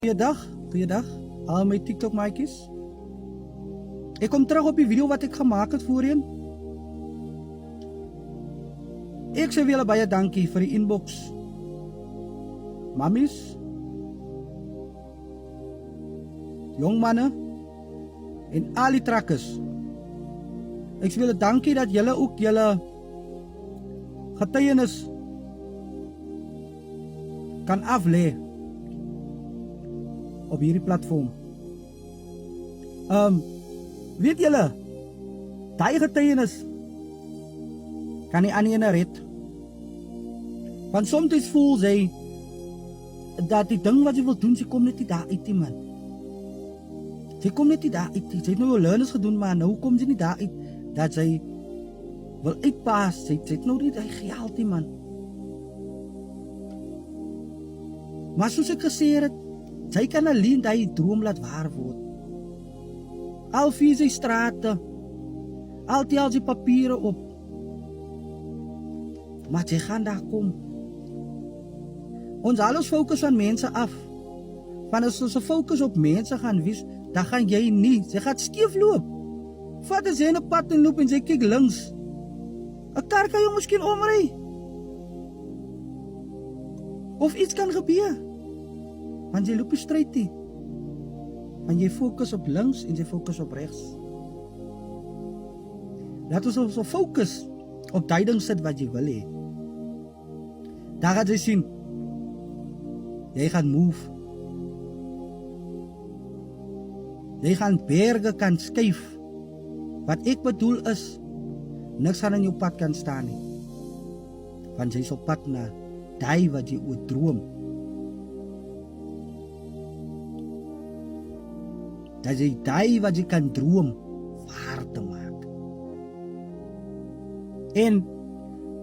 Goeiedag, al my TikTok maatjies. Ek kom terug op die video wat ek gemaak het voorheen. Ek sê julle baie dankie vir die inbox. Mammies, jong manne en al die trakkers. Ek sê julle dankie dat julle ook julle getuienis kan aflê op hierdie platform. Weet julle, daai getuienis kan nie aan ene red. Want soms voel sy dat die ding wat sy wil doen, sy kom net nie daar uit nie, man. Sy kom net nie daar uit nie. Sy het nou learnings gedoen, maar nou kom sy nie daar uit dat sy wil uitpaas. Sy het nou nie die geld nie, man. Maar soos ek gesê het, sy kan alleen die droom laat waar word. Al vies sy strate, al tel sy papiere op, maar sy gaan daar kom. Ons alles fokus aan mense af. Want as ons fokus op mense gaan wees, dan gaan jy nie, sy gaat skeef loop. Vat as jy in 'n pad en loop en sy kyk links, 'n kar kan jou miskien omry. Of iets kan gebeur. Want jy loop nie stryd nie. Want jy fokus op links en jy fokus op regs. Laat ons so fokus op die ding sit wat jy wil hê. Daar gaan jy sien. Jy gaan move. Jy gaan berge kan skuif. Wat ek bedoel is, niks gaan in jou pad kan staan nie. Want jy is op pad na die wat jy oor droom. Dat jy die wat jy kan droom waar te maak. En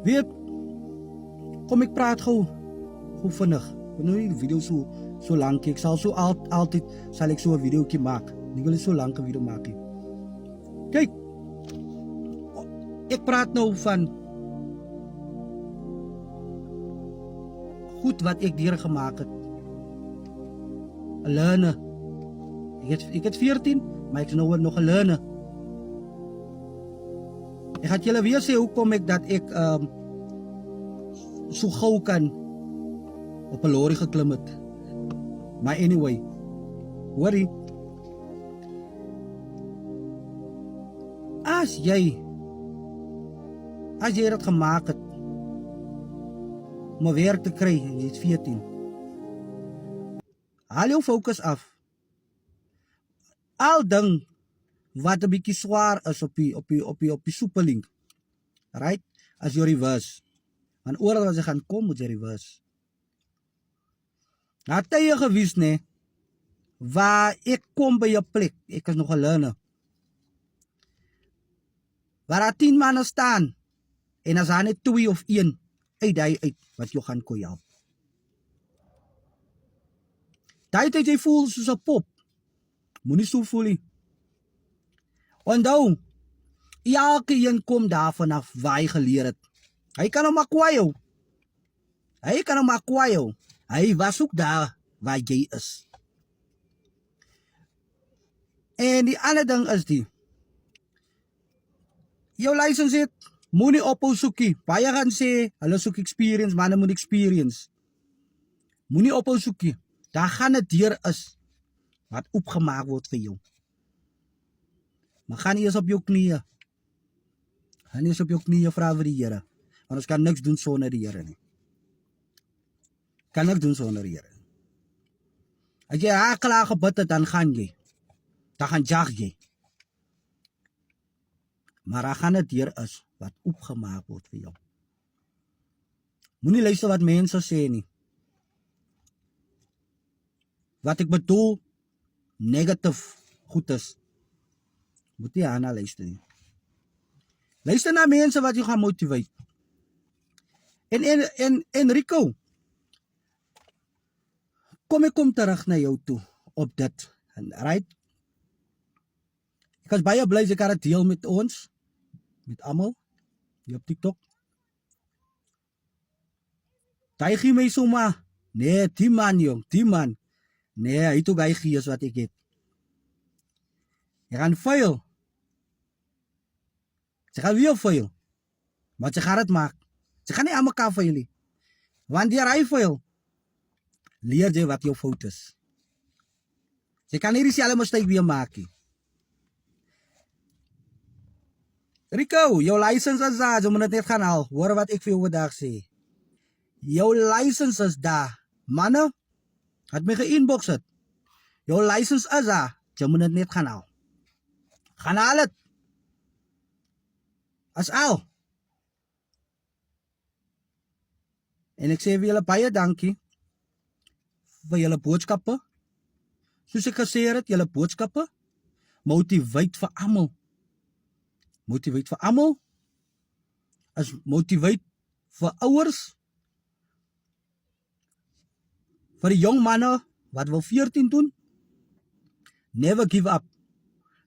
weet, kom ek praat gou vinnig. Ek wil nou nie die video so lang, ek sal so altyd sal ek so 'n videoetjie maak. Ek wil nie so lank 'n video maak nie. Kyk, ek praat nou van goed wat ek deurgemaak het. Alene. Ek het 14, maar ek is nou nog 'n learner. Ek gaan julle weer sê hoekom ek dat ek so gou kan op 'n lorry geklim het. Maar anyway, hoorie. As jy dit gemaak het om 'n werk te kry en jy is 14, haal jou fokus af. Al ding wat 'n bietjie swaar is op die soepeling. Right? As jy reverse. Want oral as jy gaan kom, moet jy reverse. Nou tye gewees, nee, waar ek kom by 'n plek, ek is nog 'n learner, waar daar 10 manne staan, en as daar net 2 of 1 uit wat jou gaan kon help. Daai tyd jy voel soos 'n pop. Moenie so voel nie. Onthou, elke een kom daarvan af waar hy geleer het. Hy kan hom maar kwaai jou. Hy was ook daar waar jy is. En die ander ding is die, jou license het, moenie ophou soekie. Baie gaan sê, hulle soek experience, maar hulle moet experience. Moenie ophou soekie. Daar gaan 'n deur is wat opgemaak word vir jou. Maar gaan eers op jou knieë. Vra vir die Here. Want ons kan niks doen sonder die Here nie. As jy klaar gebid het, dan gaan jy. Dan gaan jag jy. Maar daar gaan 'n deur is wat opgemaak word vir jou. Moenie luister wat mense sê nie. Wat ek bedoel, negatief goed is. Moet jy aan luister nie. Luister na mense wat jou gaan motiveer. En Rico, kom terug na jou toe op dit. Right? Ek is baie bly jy kan dit deel met ons, met almal hier op TikTok. Daai gee my sommer, nee, die man jong, die man. Nee, hy het ook hy gees wat ek het. Jy gaan fail. Jy gaan weer fail. Maar jy gaan dit maak. Jy gaan nie aan mekaar fail nie. Wanneer hy fail, leer jy wat jou fout is. Jy kan nie dieselfde mistake weer maak nie. Rico, jou license is daar, jy moet dit net gaan haal. Hoor wat ek vir jou vandag sê. Jou license is daar. Manne, het my ge-inbox het. Jou license is daar, jy moet dit net gaan haal. Gaan haal het. As al. En ek sê vir julle baie dankie vir julle boodskappe. Soos ek gesê het, julle boodskappe motiveer vir almal. Motiveer vir almal. As motiveer vir ouers. Vir die jong manne wat wil 14 doen. Never give up.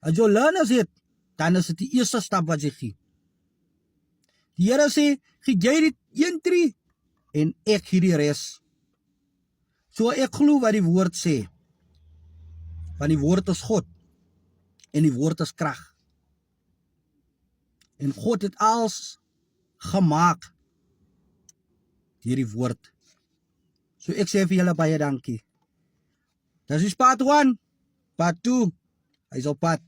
As jy learners het, dan is dit die eerste stap wat jy gee. Die Here sê, gee jy dit 1 tree en ek gee die res. So ek glo wat die woord sê. Want die woord is God en die woord is krag. En God het alles gemaak deur die woord. So ek sê vir julle baie dankie. Dis part 1, part 2, hy's op pad.